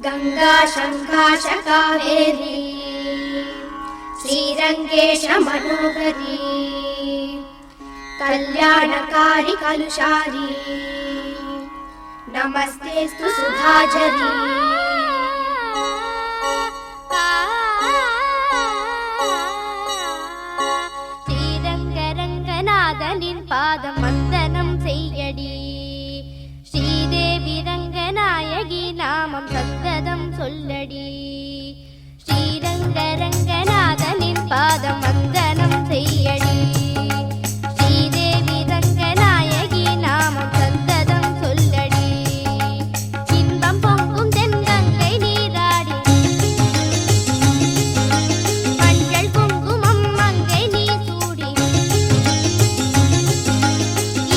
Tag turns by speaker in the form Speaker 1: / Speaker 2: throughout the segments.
Speaker 1: गंगा शंकाश कावेरी श्रीरंगेश मनोहरी कल्याणकारी कलुषारी नमस्तेस्तु सुधाझरी
Speaker 2: श्रीरंगरंगनाथनिन पादम वंदनम सेय्यडी श्रीदेवी रंगनायकी नामम सत्तदम सोल्लडी श्रीरंगरंगनाथनिन पादम वंदनम सेय्यडी श्रीदेवी रंगनायकी नामम सत्तदम सोल्लडी इன்பம் பொங்கும் தென்கங்கை நீராடி மஞ்சள் குங்குமம் மங்கை நீ சூடி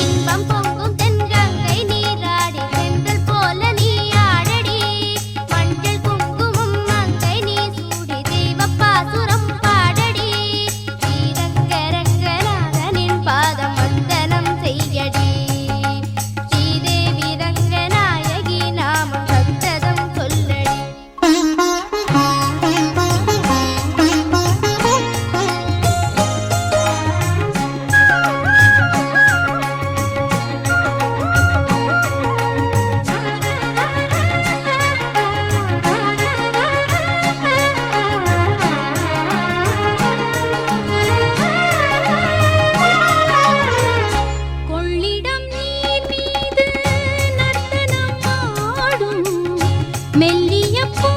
Speaker 2: இன்பம் பொங்கும் தென்கங்கை நீராடி செந்தல் போல நீ ஆடடி மஞ்சள் குங்குமம் மங்கை நீ சூடி தெய்வப்பாசுரம் பாடடி ஸ்ரீரங்கரங்கநாதனின் பாதம் வந்தனம் செய்யடி ஸ்ரீதேவி ரங்கநாயகி நாமம் சத்ததம் சொல்லடி கொள்ளிடம் நீர் மீது நர்த்தனம் ஆடும் மெல்லிய பூ